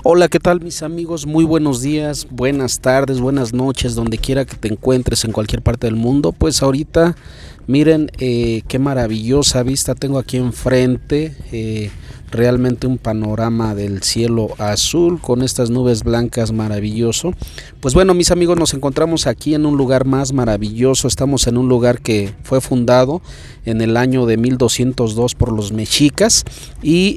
Hola, ¿qué tal mis amigos? Muy buenos días, buenas tardes, buenas noches, donde quiera que te encuentres en cualquier parte del mundo. Pues ahorita miren qué maravillosa vista tengo aquí enfrente, realmente un panorama del cielo azul con estas nubes blancas maravilloso. Pues bueno mis amigos, nos encontramos aquí en un lugar más maravilloso. Estamos en un lugar que fue fundado en el año de 1202 por los mexicas y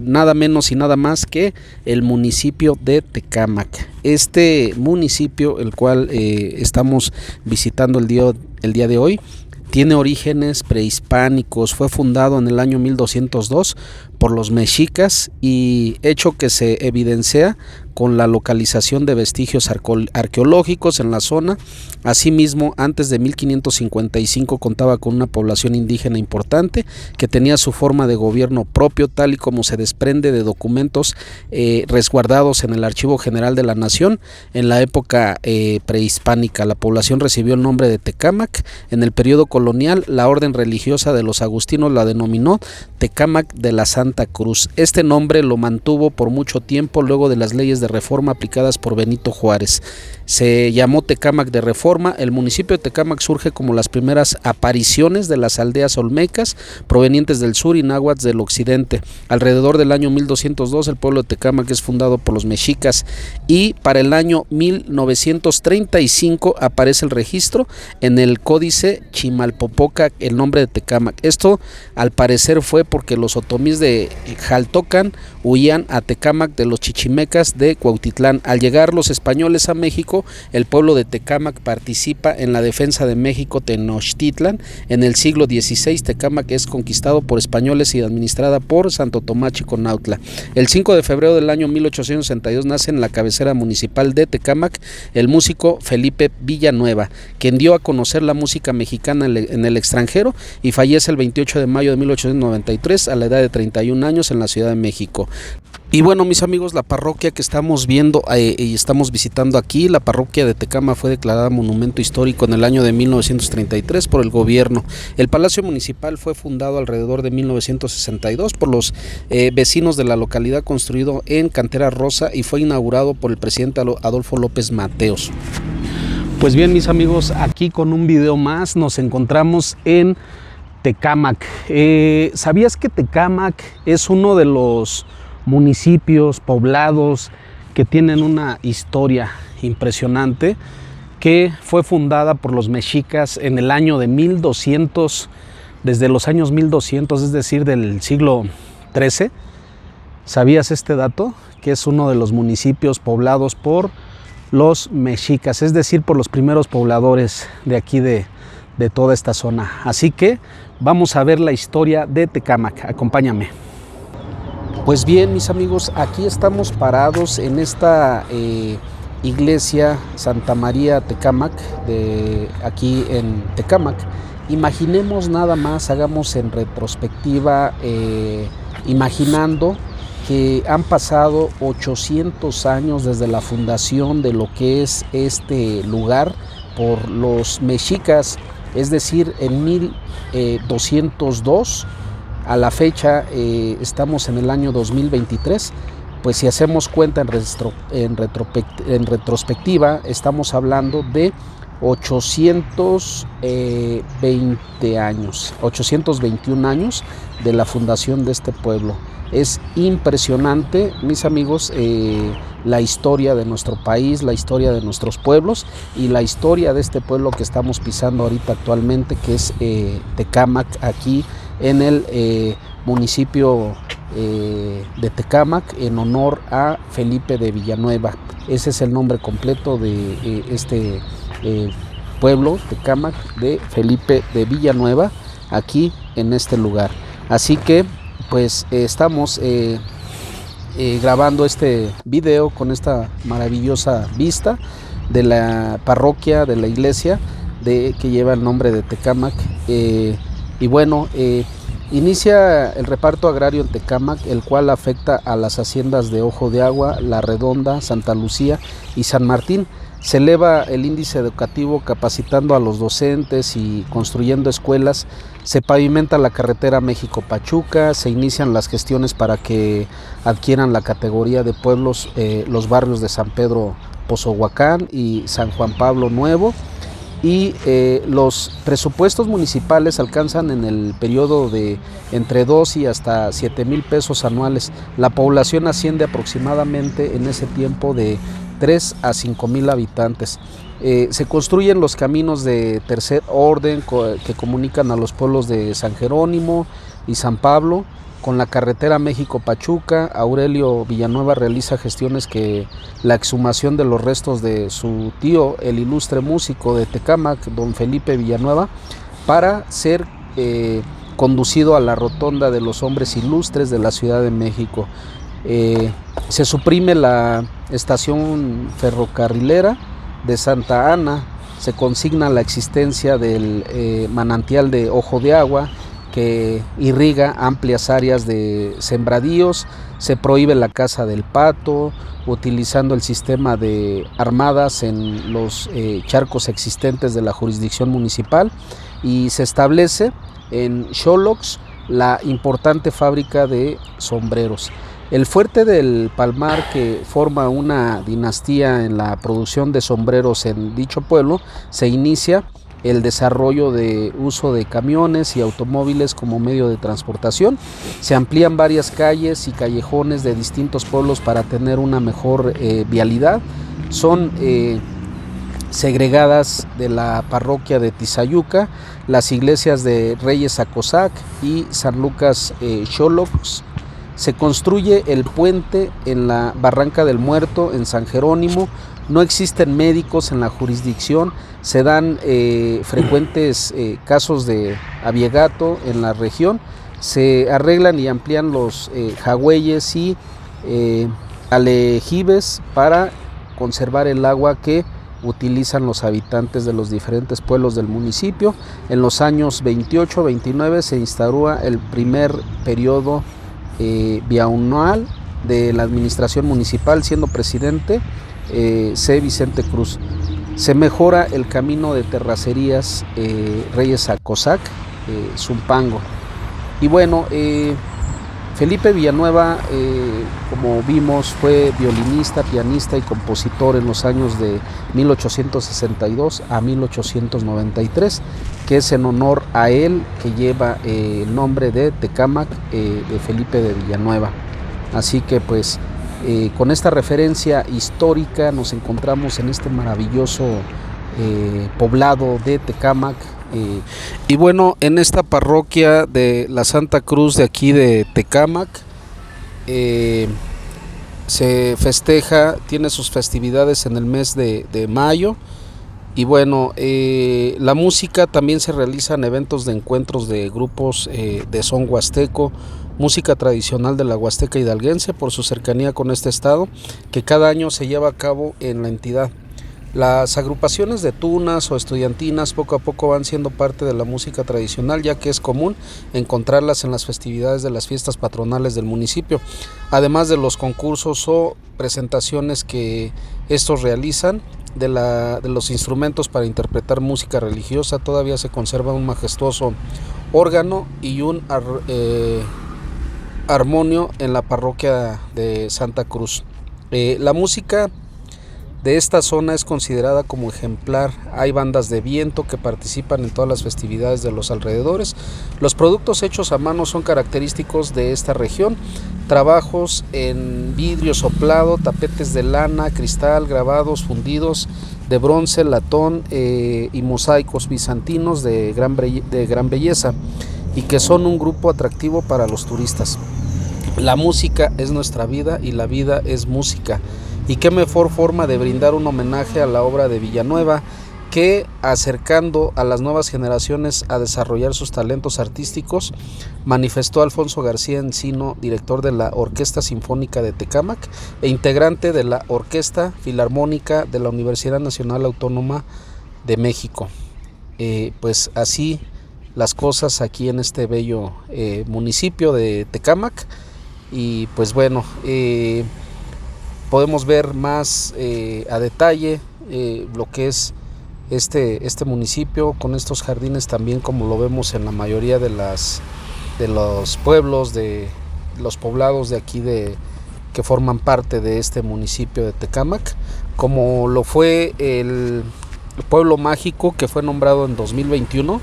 nada menos y nada más que el municipio de Tecámac. Este municipio, el cual estamos visitando el día de hoy, tiene orígenes prehispánicos. Fue fundado en el año 1202 por los mexicas y hecho que se evidencia con la localización de vestigios arqueológicos en la zona. Asimismo, antes de 1555 contaba con una población indígena importante que tenía su forma de gobierno propio, tal y como se desprende de documentos resguardados en el Archivo General de la Nación en la época prehispánica. La población recibió el nombre de Tecámac. En el periodo colonial, la orden religiosa de los agustinos la denominó Tecámac de la Santa Cruz. Este nombre lo mantuvo por mucho tiempo luego de las leyes de reforma aplicadas por Benito Juárez. Se llamó Tecámac de Reforma. El municipio de Tecámac surge como las primeras apariciones de las aldeas olmecas provenientes del sur y náhuatl del occidente. Alrededor del año 1202 el pueblo de Tecámac es fundado por los mexicas y para el año 1935 aparece el registro en el códice Chimalpopoca el nombre de Tecámac. Esto al parecer fue porque los otomís de Xaltocan huían a Tecámac de los chichimecas de Cuautitlán. Al llegar los españoles a México, el pueblo de Tecámac participa en la defensa de México Tenochtitlan. En el siglo XVI Tecámac es conquistado por españoles y administrada por Santo Tomás Chiconautla. El 5 de febrero del año 1862 nace en la cabecera municipal de Tecámac el músico Felipe Villanueva, quien dio a conocer la música mexicana en el extranjero, y fallece el 28 de mayo de 1893 a la edad de 31 años en la Ciudad de México. Y bueno mis amigos, la parroquia que estamos viendo y estamos visitando aquí, la parroquia de Tecámac, fue declarada monumento histórico en el año de 1933 por el gobierno. El Palacio Municipal fue fundado alrededor de 1962 por los vecinos de la localidad, construido en cantera rosa, y fue inaugurado por el presidente Adolfo López Mateos. Pues bien mis amigos, aquí con un video más nos encontramos en Tecámac. ¿Sabías que Tecámac es uno de los municipios, poblados que tienen una historia impresionante, que fue fundada por los mexicas en el año de 1200, desde los años 1200, es decir, del siglo XIII? ¿Sabías este dato? Que es uno de los municipios poblados por los mexicas, es decir, por los primeros pobladores de aquí de toda esta zona. Así que vamos a ver la historia de Tecámac. Acompáñame. Pues bien mis amigos, aquí estamos parados en esta iglesia Santa María Tecámac, aquí en Tecámac. Imaginemos nada más, hagamos en retrospectiva, imaginando que han pasado 800 años desde la fundación de lo que es este lugar por los mexicas, es decir, en 1202. A la fecha estamos en el año 2023, pues si hacemos cuenta en retrospectiva, estamos hablando de 820 años, 821 años de la fundación de este pueblo. Es impresionante, mis amigos, la historia de nuestro país, la historia de nuestros pueblos y la historia de este pueblo que estamos pisando ahorita actualmente, que es Tecámac, aquí en el municipio de Tecámac, en honor a Felipe de Villanueva. Ese es el nombre completo de este pueblo, Tecámac, de Felipe de Villanueva, aquí en este lugar. Así que pues estamos grabando este video con esta maravillosa vista de la parroquia, de la iglesia que lleva el nombre de Tecámac. Y bueno, inicia el reparto agrario en Tecámac, el cual afecta a las haciendas de Ojo de Agua, La Redonda, Santa Lucía y San Martín. Se eleva el índice educativo capacitando a los docentes y construyendo escuelas. Se pavimenta la carretera México-Pachuca, se inician las gestiones para que adquieran la categoría de pueblos los barrios de San Pedro Pozohuacán y San Juan Pablo Nuevo, y los presupuestos municipales alcanzan en el periodo de entre 2 y hasta 7,000 pesos anuales. La población asciende aproximadamente en ese tiempo de 3 a 5,000 habitantes. Se construyen los caminos de tercer orden que comunican a los pueblos de San Jerónimo y San Pablo con la carretera México-Pachuca. Aurelio Villanueva realiza gestiones que la exhumación de los restos de su tío, el ilustre músico de Tecámac, don Felipe Villanueva, para ser conducido a la rotonda de los hombres ilustres de la Ciudad de México. Se suprime la estación ferrocarrilera de Santa Ana, se consigna la existencia del manantial de Ojo de Agua, que irriga amplias áreas de sembradíos. Se prohíbe la caza del pato, utilizando el sistema de armadas en los charcos existentes de la jurisdicción municipal, y se establece en Xolox la importante fábrica de sombreros. El fuerte del Palmar, que forma una dinastía en la producción de sombreros en dicho pueblo, se inicia el desarrollo de uso de camiones y automóviles como medio de transportación. Se amplían varias calles y callejones de distintos pueblos para tener una mejor vialidad. Son segregadas de la parroquia de Tizayuca las iglesias de Reyes Acosac y San Lucas Xolox. Se construye el puente en la Barranca del Muerto en San Jerónimo. No existen médicos en la jurisdicción, se dan frecuentes casos de aviegato en la región. Se arreglan y amplían los jagüeyes y alejibes para conservar el agua que utilizan los habitantes de los diferentes pueblos del municipio. En los años 28-29 se instaura el primer periodo bianual de la administración municipal, siendo presidente C. Vicente Cruz. Se mejora el camino de terracerías Reyes Acosac, Zumpango. Y bueno, Felipe Villanueva, como vimos, fue violinista, pianista y compositor en los años de 1862 a 1893, que es en honor a él que lleva el nombre de Tecámac, de Felipe de Villanueva. Así que pues con esta referencia histórica nos encontramos en este maravilloso poblado de Tecámac. Y bueno, en esta parroquia de la Santa Cruz de aquí de Tecámac se festeja, tiene sus festividades en el mes de mayo. Y bueno, la música también se realiza en eventos de encuentros de grupos de son huasteco, música tradicional de la Huasteca hidalguense por su cercanía con este estado, que cada año se lleva a cabo en la entidad. Las agrupaciones de tunas o estudiantinas poco a poco van siendo parte de la música tradicional, ya que es común encontrarlas en las festividades de las fiestas patronales del municipio, además de los concursos o presentaciones que estos realizan. De los instrumentos para interpretar música religiosa todavía se conserva un majestuoso órgano y un armonio en la parroquia de Santa Cruz. La música de esta zona es considerada como ejemplar. Hay bandas de viento que participan en todas las festividades de los alrededores. Los productos hechos a mano son característicos de esta región. Trabajos en vidrio soplado, tapetes de lana, cristal, grabados, fundidos de bronce, latón y mosaicos bizantinos de gran belleza, y que son un grupo atractivo para los turistas. La música es nuestra vida y la vida es música. Y qué mejor forma de brindar un homenaje a la obra de Villanueva que acercando a las nuevas generaciones a desarrollar sus talentos artísticos, manifestó Alfonso García Encino, director de la Orquesta Sinfónica de Tecámac e integrante de la Orquesta Filarmónica de la Universidad Nacional Autónoma de México. Pues así las cosas aquí en este bello municipio de Tecámac. Y pues bueno, podemos ver más a detalle lo que es este municipio, con estos jardines también, como lo vemos en la mayoría de los pueblos, de los poblados de aquí que forman parte de este municipio de Tecámac, como lo fue el pueblo mágico que fue nombrado en 2021.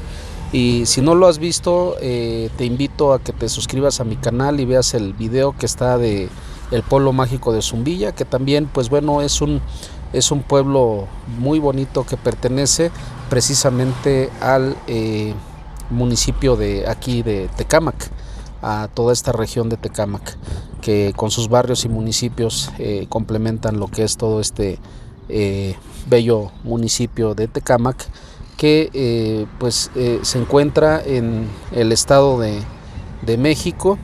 Y si no lo has visto, te invito a que te suscribas a mi canal y veas el video que está de el pueblo mágico de Zumbilla, que también, pues bueno, es un pueblo muy bonito que pertenece precisamente al municipio de aquí de Tecámac, a toda esta región de Tecámac, que con sus barrios y municipios complementan lo que es todo este bello municipio de Tecámac, que se encuentra en el estado de México,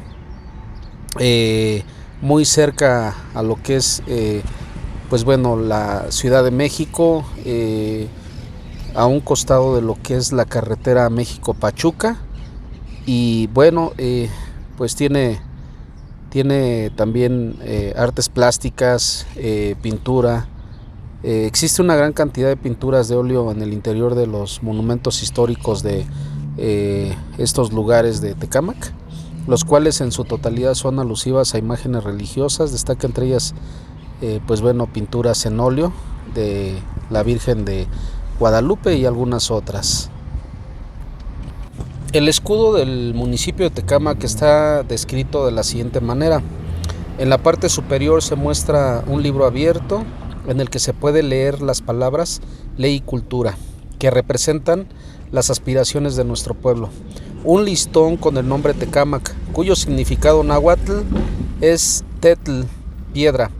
muy cerca a lo que es la Ciudad de México, a un costado de lo que es la carretera México-Pachuca. Y bueno, pues tiene también artes plásticas, pintura. Existe una gran cantidad de pinturas de óleo en el interior de los monumentos históricos de estos lugares de Tecámac, los cuales en su totalidad son alusivas a imágenes religiosas. Destaca entre ellas pinturas en óleo de la Virgen de Guadalupe y algunas otras. El escudo del municipio de Tecámac está descrito de la siguiente manera. En la parte superior se muestra un libro abierto en el que se puede leer las palabras ley y cultura, que representan las aspiraciones de nuestro pueblo. Un listón con el nombre Tecámac, cuyo significado náhuatl es tetl, piedra,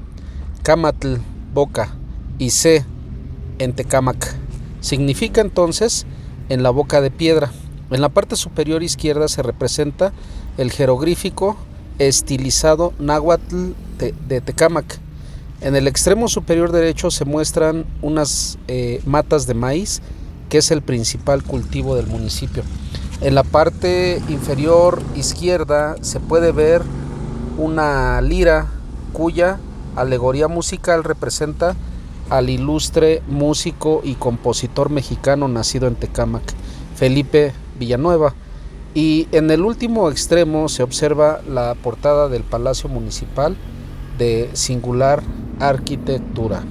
camatl, boca, y ce, en Tecámac. Significa entonces en la boca de piedra. En la parte superior izquierda se representa el jeroglífico estilizado náhuatl de Tecámac. En el extremo superior derecho se muestran unas matas de maíz, que es el principal cultivo del municipio. En la parte inferior izquierda se puede ver una lira cuya alegoría musical representa al ilustre músico y compositor mexicano nacido en Tecámac, Felipe Villanueva. Y en el último extremo se observa la portada del Palacio Municipal, de singular arquitectura.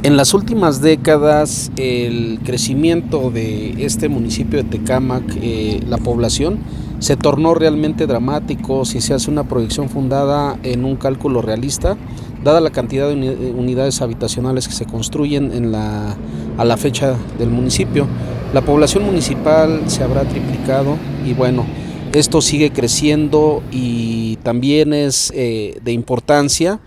En las últimas décadas, el crecimiento de este municipio de Tecámac, la población, se tornó realmente dramático si se hace una proyección fundada en un cálculo realista, dada la cantidad de unidades habitacionales que se construyen a la fecha del municipio. La población municipal se habrá triplicado y bueno, esto sigue creciendo, y también es de importancia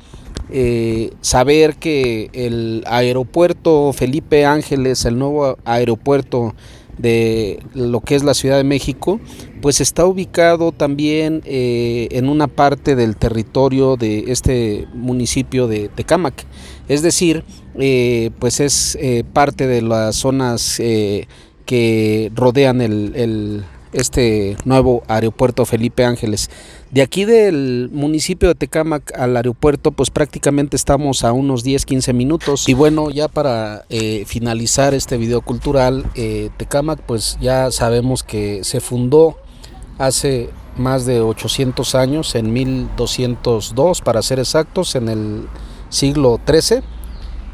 saber que el aeropuerto Felipe Ángeles, el nuevo aeropuerto de lo que es la Ciudad de México, pues está ubicado también en una parte del territorio de este municipio de Tecámac. Es decir, pues es parte de las zonas que rodean este nuevo aeropuerto Felipe Ángeles. De aquí del municipio de Tecámac al aeropuerto, pues prácticamente estamos a unos 10-15 minutos. Y bueno, ya para finalizar este video cultural, Tecámac, pues ya sabemos que se fundó hace más de 800 años, en 1202 para ser exactos, en el siglo XIII.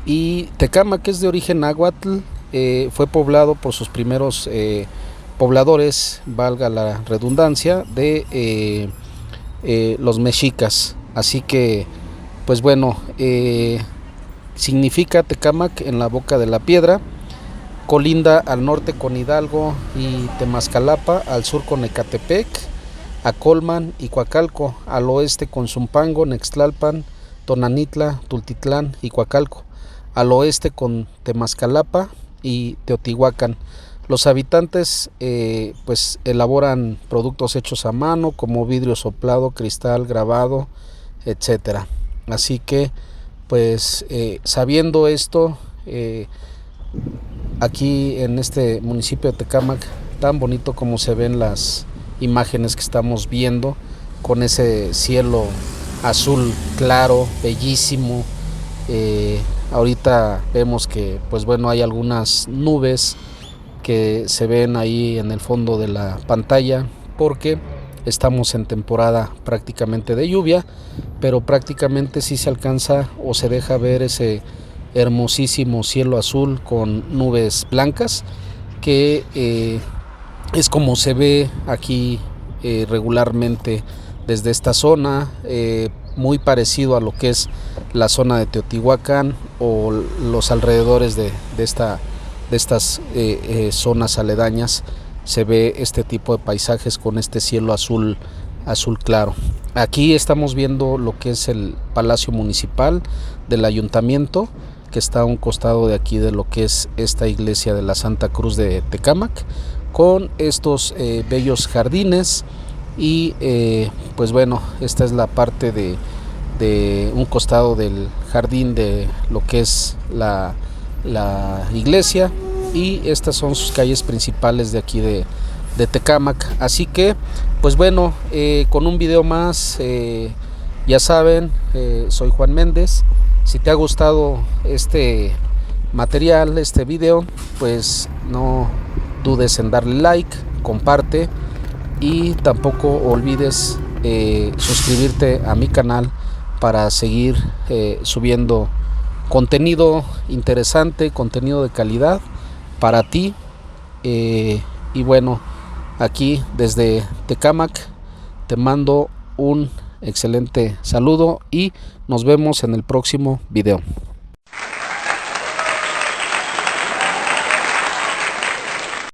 Y Tecámac es de origen náhuatl, fue poblado por sus primeros pobladores, valga la redundancia, de los mexicas. Así que, pues bueno, significa Tecámac en la boca de la piedra. Colinda al norte con Hidalgo y Temascalapa, al sur con Ecatepec, Acolman y Coacalco, al oeste con Zumpango, Nextlalpan, Tonanitla, Tultitlán y Coacalco, al oeste con Temascalapa y Teotihuacán. Los habitantes pues elaboran productos hechos a mano como vidrio soplado, cristal, grabado, etcétera. Así que pues sabiendo esto, aquí en este municipio de Tecámac, tan bonito como se ven las imágenes que estamos viendo, con ese cielo azul claro, bellísimo, Ahorita vemos que pues bueno, hay algunas nubes que se ven ahí en el fondo de la pantalla porque estamos en temporada prácticamente de lluvia, pero prácticamente sí se alcanza o se deja ver ese hermosísimo cielo azul con nubes blancas que es como se ve aquí regularmente desde esta zona, muy parecido a lo que es la zona de Teotihuacán o los alrededores de estas zonas aledañas. Se ve este tipo de paisajes con este cielo azul claro. Aquí estamos viendo lo que es el Palacio Municipal del Ayuntamiento, que está a un costado de aquí de lo que es esta iglesia de la Santa Cruz de Tecámac, con estos bellos jardines. Y pues bueno, esta es la parte de un costado del jardín de lo que es la iglesia, y estas son sus calles principales de aquí de Tecámac. Así que pues bueno, con un video más, ya saben, soy Juan Méndez. Si te ha gustado este material, este video, pues no dudes en darle like, comparte, y tampoco olvides suscribirte a mi canal para seguir subiendo contenido interesante, contenido de calidad para ti. Y bueno, aquí desde Tecámac te mando un excelente saludo y nos vemos en el próximo video.